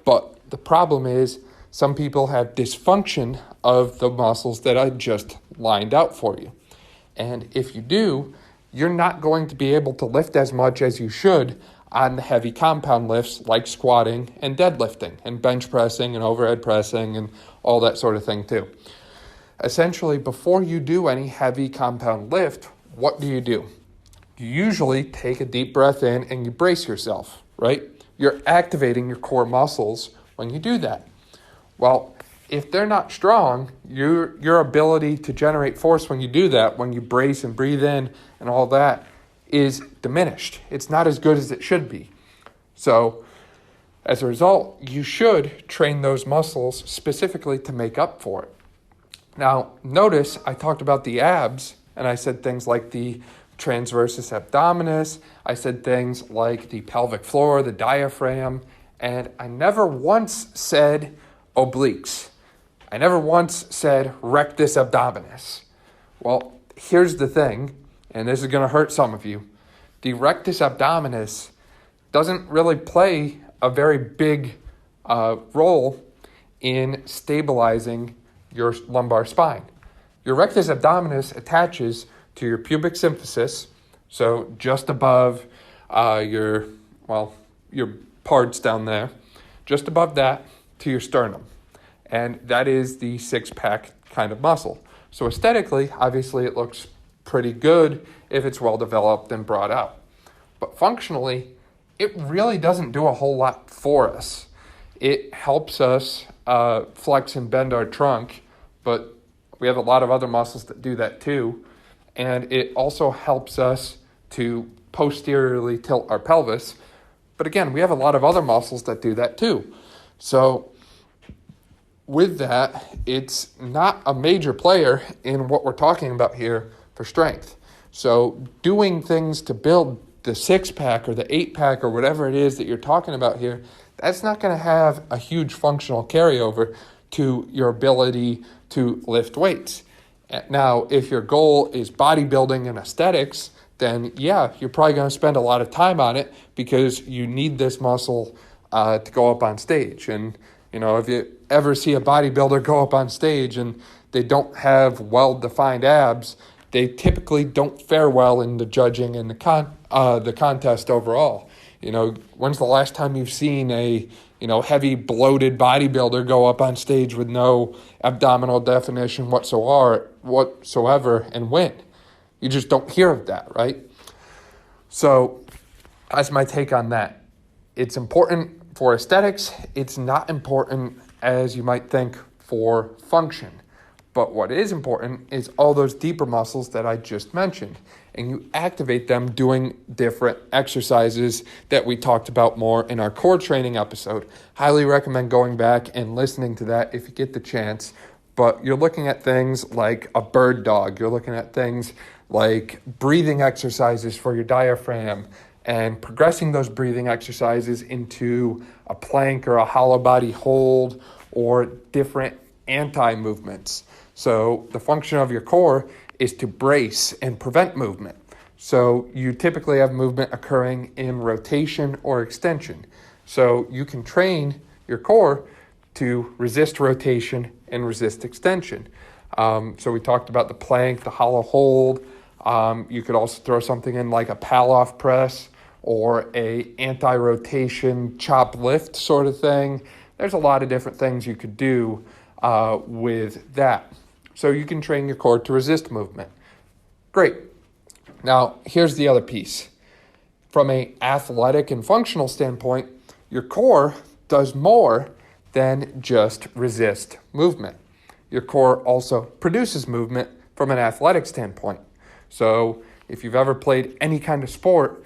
But the problem is some people have dysfunction of the muscles that I just lined out for you. And if you do, you're not going to be able to lift as much as you should on the heavy compound lifts like squatting and deadlifting and bench pressing and overhead pressing and all that sort of thing too. Essentially, before you do any heavy compound lift, what do? You usually take a deep breath in and you brace yourself, right? You're activating your core muscles when you do that. Well, if they're not strong, your ability to generate force when you do that, when you brace and breathe in and all that, is diminished. It's not as good as it should be. So as a result, you should train those muscles specifically to make up for it. Now, notice I talked about the abs, and I said things like the transversus abdominis. I said things like the pelvic floor, the diaphragm, and I never once said obliques. I never once said rectus abdominis. Well, here's the thing, and this is going to hurt some of you. The rectus abdominis doesn't really play a very big role in stabilizing your lumbar spine. Your rectus abdominis attaches to your pubic symphysis, so just above your parts down there, just above that to your sternum. And that is the six-pack kind of muscle. So aesthetically, obviously it looks pretty good if it's well developed and brought out. But functionally, it really doesn't do a whole lot for us. It helps us flex and bend our trunk, but we have a lot of other muscles that do that too. And it also helps us to posteriorly tilt our pelvis. But again, we have a lot of other muscles that do that too. So with that, it's not a major player in what we're talking about here for strength. So doing things to build the six-pack or the eight-pack or whatever it is that you're talking about here, that's not going to have a huge functional carryover to your ability to lift weights. Now, if your goal is bodybuilding and aesthetics, then yeah, you're probably going to spend a lot of time on it because you need this muscle to go up on stage. And, you know, if you ever see a bodybuilder go up on stage and they don't have well-defined abs, they typically don't fare well in the judging and the contest overall. You know, when's the last time you've seen a, heavy bloated bodybuilder go up on stage with no abdominal definition whatsoever and win? You just don't hear of that, right? So that's my take on that. It's important for aesthetics. It's not important, as you might think, for function. But what is important is all those deeper muscles that I just mentioned. And you activate them doing different exercises that we talked about more in our core training episode. Highly recommend going back and listening to that if you get the chance. But you're looking at things like a bird dog. You're looking at things like breathing exercises for your diaphragm and progressing those breathing exercises into a plank or a hollow body hold or different anti-movements. So the function of your core is to brace and prevent movement. So you typically have movement occurring in rotation or extension. So you can train your core to resist rotation and resist extension. So we talked about the plank, the hollow hold. You could also throw something in like a Pallof press or a anti-rotation chop lift sort of thing. There's a lot of different things you could do with that. So you can train your core to resist movement. Great. Now, here's the other piece. From an athletic and functional standpoint, your core does more than just resist movement. Your core also produces movement from an athletic standpoint. So if you've ever played any kind of sport,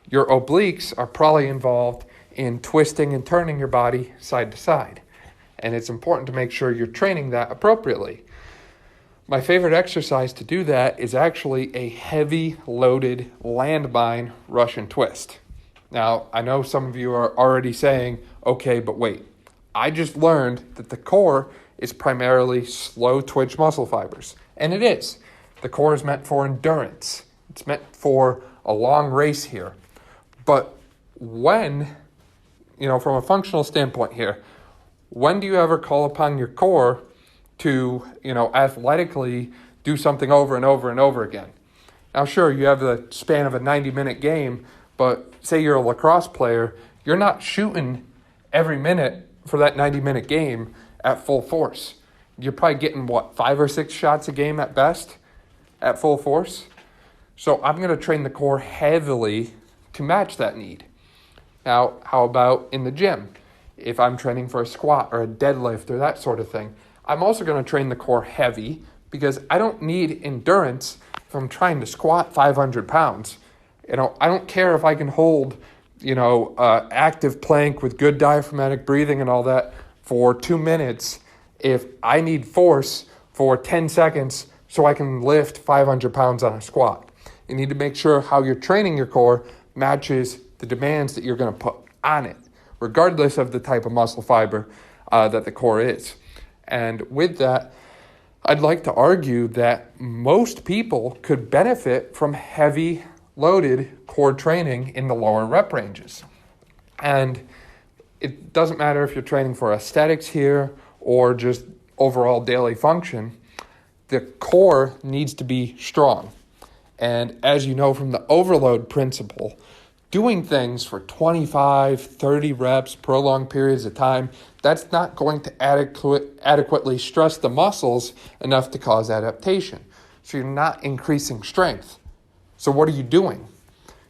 your obliques are probably involved in twisting and turning your body side to side. And it's important to make sure you're training that appropriately. My favorite exercise to do that is actually a heavy loaded landmine Russian twist. Now, I know some of you are already saying, okay, but wait, I just learned that the core is primarily slow twitch muscle fibers. And it is. The core is meant for endurance. It's meant for a long race here. But when, from a functional standpoint here, when do you ever call upon your core to, athletically do something over and over and over again? Now, sure, you have the span of a 90-minute game, but say you're a lacrosse player, you're not shooting every minute for that 90-minute game at full force. You're probably getting, 5 or 6 shots a game at best at full force? So I'm going to train the core heavily to match that need. Now, how about in the gym? If I'm training for a squat or a deadlift or that sort of thing, I'm also going to train the core heavy because I don't need endurance if I'm trying to squat 500 pounds. I don't care if I can hold, active plank with good diaphragmatic breathing and all that for 2 minutes if I need force for 10 seconds so I can lift 500 pounds on a squat. You need to make sure how you're training your core matches the demands that you're going to put on it, regardless of the type of muscle fiber that the core is. And with that, I'd like to argue that most people could benefit from heavy loaded core training in the lower rep ranges. And it doesn't matter if you're training for aesthetics here or just overall daily function, the core needs to be strong. And as you know from the overload principle, doing things for 25, 30 reps, prolonged periods of time, that's not going to adequately stress the muscles enough to cause adaptation. So you're not increasing strength. So what are you doing?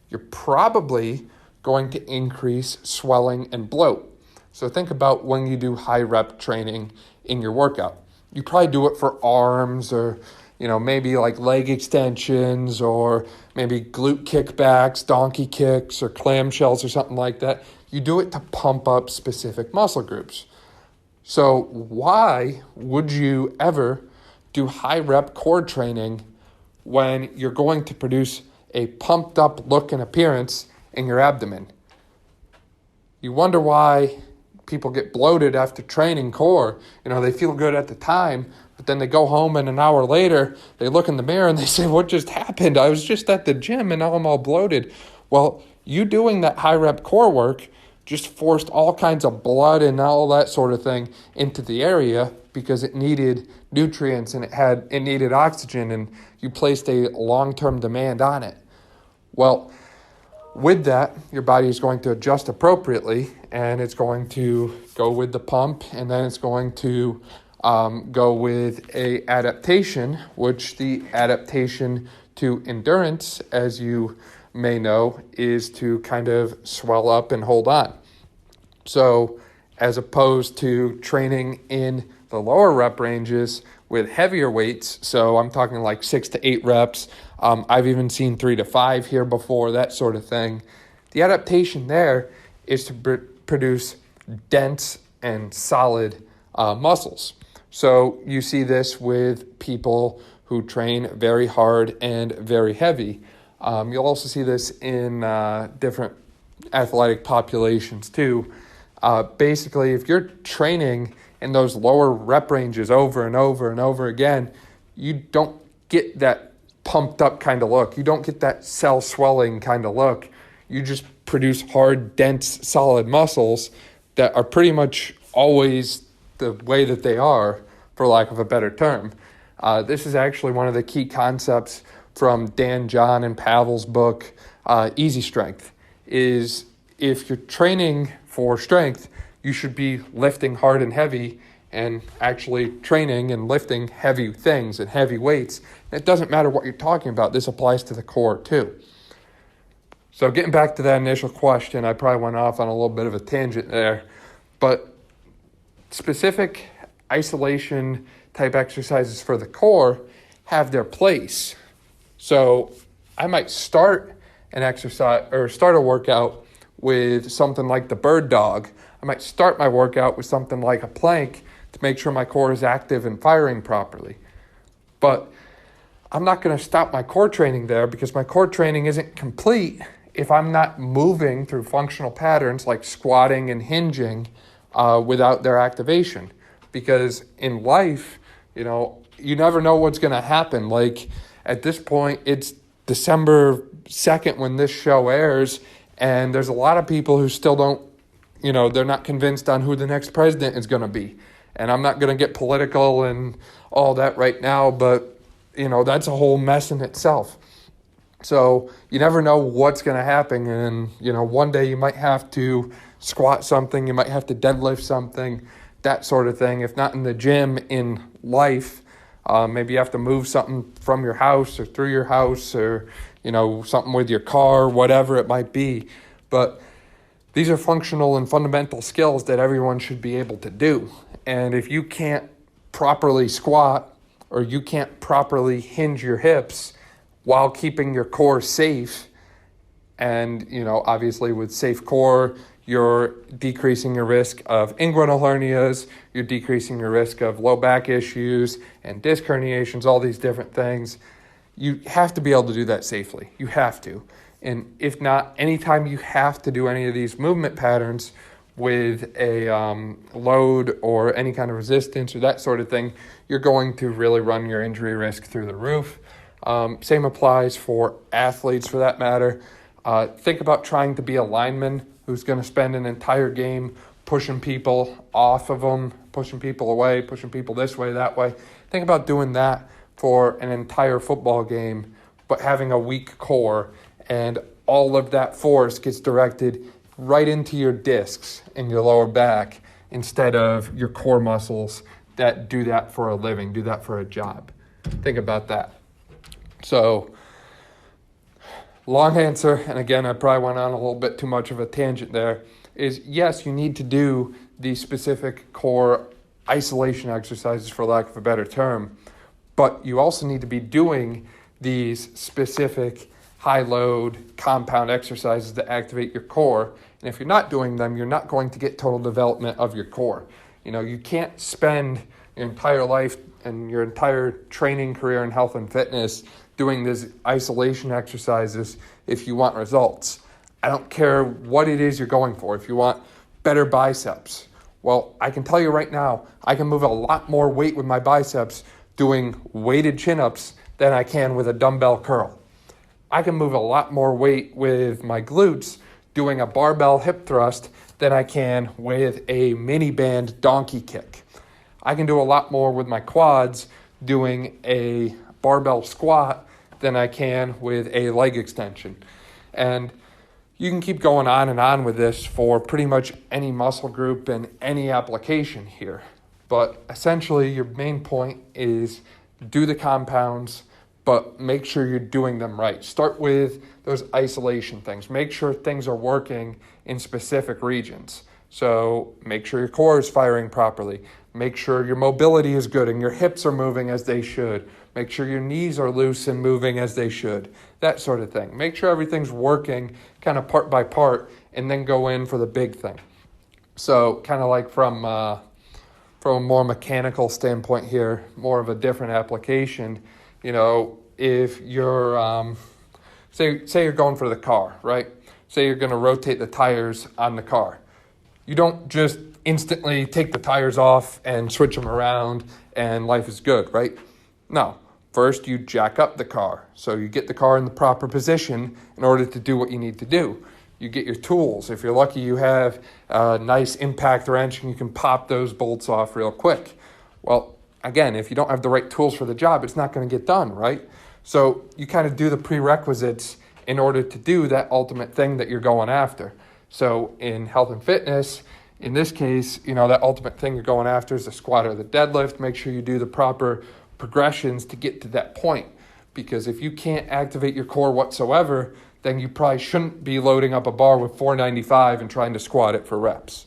You're probably going to increase swelling and bloat. So think about when you do high rep training in your workout. You probably do it for arms or maybe like leg extensions or maybe glute kickbacks, donkey kicks, or clamshells or something like that. You do it to pump up specific muscle groups. So why would you ever do high rep core training when you're going to produce a pumped up look and appearance in your abdomen? You wonder why people get bloated after training core. They feel good at the time, but then they go home and an hour later, they look in the mirror and they say, what just happened? I was just at the gym and now I'm all bloated. Well, you doing that high rep core work just forced all kinds of blood and all that sort of thing into the area because it needed nutrients and it needed oxygen, and you placed a long-term demand on it. Well, with that, your body is going to adjust appropriately, and it's going to go with the pump, and then it's going to go with a adaptation, which the adaptation to endurance, as you may know, is to kind of swell up and hold on. So as opposed to training in the lower rep ranges with heavier weights, so I'm talking like 6 to 8 reps, I've even seen 3 to 5 here before, that sort of thing. The adaptation there is to produce dense and solid muscles. So you see this with people who train very hard and very heavy. You'll also see this in different athletic populations too. Basically, if you're training in those lower rep ranges over and over and over again, you don't get that pumped up kind of look. You don't get that cell swelling kind of look. You just produce hard, dense, solid muscles that are pretty much always the way that they are, for lack of a better term. This is actually one of the key concepts from Dan John and Pavel's book, Easy Strength, is if you're training for strength, you should be lifting hard and heavy and actually training and lifting heavy things and heavy weights. It doesn't matter what you're talking about. This applies to the core too. So getting back to that initial question, I probably went off on a little bit of a tangent there, but specific isolation type exercises for the core have their place. So I might start an exercise or start a workout with something like the bird dog. I might start my workout with something like a plank to make sure my core is active and firing properly. But I'm not going to stop my core training there, because my core training isn't complete if I'm not moving through functional patterns like squatting and hinging without their activation. Because in life, you never know what's going to happen. Like at this point, it's December 2nd when this show airs, and there's a lot of people who still don't, they're not convinced on who the next president is going to be. And I'm not going to get political and all that right now, but, that's a whole mess in itself. So you never know what's going to happen. And, one day you might have to squat something, you might have to deadlift something, that sort of thing. If not in the gym, in life, maybe you have to move something from your house or through your house, or, something with your car, whatever it might be. But these are functional and fundamental skills that everyone should be able to do. And if you can't properly squat, or you can't properly hinge your hips while keeping your core safe, and, obviously with safe core, you're decreasing your risk of inguinal hernias, you're decreasing your risk of low back issues and disc herniations, all these different things. You have to be able to do that safely. You have to. And if not, anytime you have to do any of these movement patterns with a load or any kind of resistance or that sort of thing, you're going to really run your injury risk through the roof. Same applies for athletes for that matter. Think about trying to be a lineman who's going to spend an entire game pushing people off of them, pushing people away, pushing people this way, that way. Think about doing that for an entire football game, but having a weak core, and all of that force gets directed right into your discs in your lower back instead of your core muscles that do that for a living, do that for a job. Think about that. So, long answer, and again, I probably went on a little bit too much of a tangent there, is yes, you need to do these specific core isolation exercises, for lack of a better term, but you also need to be doing these specific high-load compound exercises that activate your core. And if you're not doing them, you're not going to get total development of your core. You can't spend your entire life and your entire training career in health and fitness doing these isolation exercises if you want results. I don't care what it is you're going for. If you want better biceps, well, I can tell you right now, I can move a lot more weight with my biceps doing weighted chin-ups than I can with a dumbbell curl. I can move a lot more weight with my glutes doing a barbell hip thrust than I can with a mini band donkey kick. I can do a lot more with my quads doing a barbell squat than I can with a leg extension. And you can keep going on and on with this for pretty much any muscle group and any application here. But essentially, your main point is do the compounds, but make sure you're doing them right. Start with those isolation things. Make sure things are working in specific regions. So make sure your core is firing properly. Make sure your mobility is good and your hips are moving as they should. Make sure your knees are loose and moving as they should. That sort of thing. Make sure everything's working kind of part by part, and then go in for the big thing. So kind of like from a more mechanical standpoint here, more of a different application, if you're, say you're going for the car, right? Say you're going to rotate the tires on the car. You don't just instantly take the tires off and switch them around and life is good, right? No. First, you jack up the car. So you get the car in the proper position in order to do what you need to do. You get your tools. If you're lucky, you have a nice impact wrench and you can pop those bolts off real quick. Well, again, if you don't have the right tools for the job, it's not going to get done, right? So you kind of do the prerequisites in order to do that ultimate thing that you're going after. So in health and fitness, In this case, that ultimate thing you're going after is the squat or the deadlift. Make sure you do the proper progressions to get to that point. Because if you can't activate your core whatsoever, then you probably shouldn't be loading up a bar with 495 and trying to squat it for reps.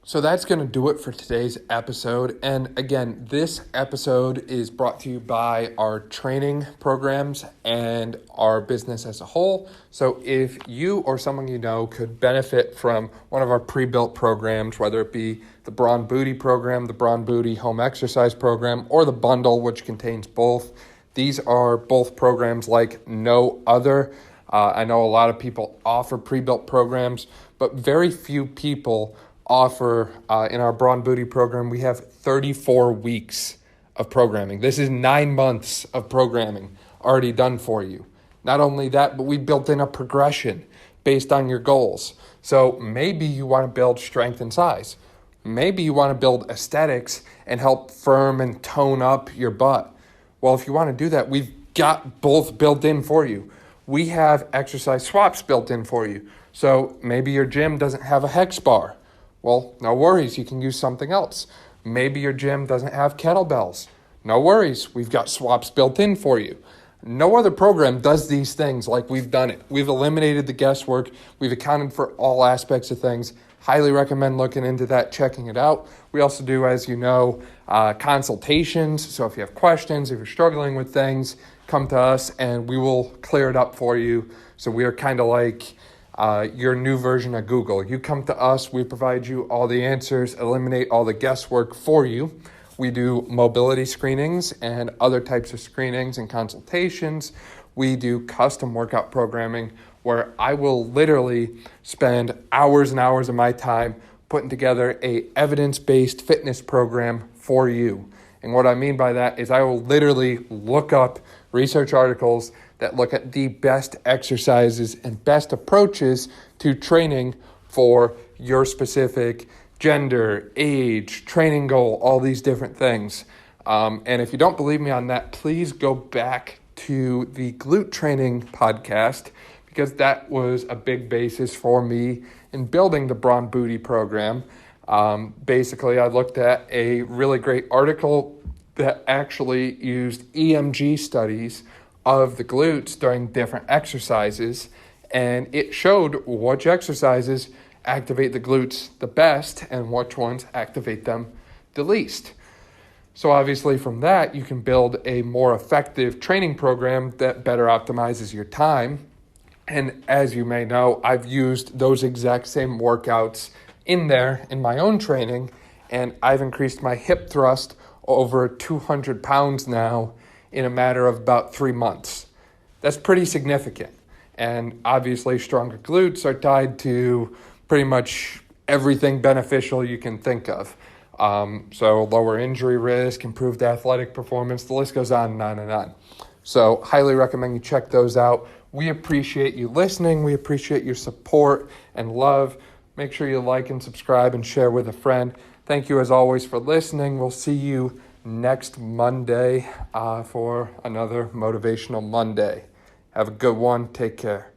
So that's going to do it for today's episode. And again, this episode is brought to you by our training programs and our business as a whole. So if you or someone you know could benefit from one of our pre-built programs, whether it be the Brawn Booty program, the Brawn Booty home exercise program, or the bundle, which contains both, these are both programs like no other. I know a lot of people offer pre-built programs, but very few people offer, in our Brawn Booty program, we have 34 weeks of programming. This is 9 months of programming already done for you. Not only that, but we built in a progression based on your goals. So maybe you want to build strength and size. Maybe you want to build aesthetics and help firm and tone up your butt. Well, if you want to do that, we've got both built in for you. We have exercise swaps built in for you. So maybe your gym doesn't have a hex bar. Well, no worries, you can use something else. Maybe your gym doesn't have kettlebells. No worries, we've got swaps built in for you. No other program does these things like we've done it. We've eliminated the guesswork. We've accounted for all aspects of things. Highly recommend looking into that, checking it out. We also do, as you know, consultations. So if you have questions, if you're struggling with things, come to us and we will clear it up for you. So we are kind of like your new version of Google. You come to us, we provide you all the answers, eliminate all the guesswork for you. We do mobility screenings and other types of screenings and consultations. We do custom workout programming where I will literally spend hours and hours of my time putting together a evidence-based fitness program for you. And what I mean by that is I will literally look up research articles that look at the best exercises and best approaches to training for your specific gender, age, training goal, all these different things. And if you don't believe me on that, please go back to the glute training podcast because that was a big basis for me in building the Brawn Booty program. Basically, I looked at a really great article that actually used EMG studies of the glutes during different exercises, and it showed which exercises activate the glutes the best and which ones activate them the least. So obviously from that, you can build a more effective training program that better optimizes your time. And as you may know, I've used those exact same workouts in there in my own training, and I've increased my hip thrust over 200 pounds now in a matter of about 3 months. That's pretty significant. And obviously stronger glutes are tied to pretty much everything beneficial you can think of. So lower injury risk, improved athletic performance, the list goes on and on and on. So highly recommend you check those out. We appreciate you listening. We appreciate your support and love. Make sure you like and subscribe and share with a friend. Thank you as always for listening. We'll see you next Monday for another Motivational Monday. Have a good one. Take care.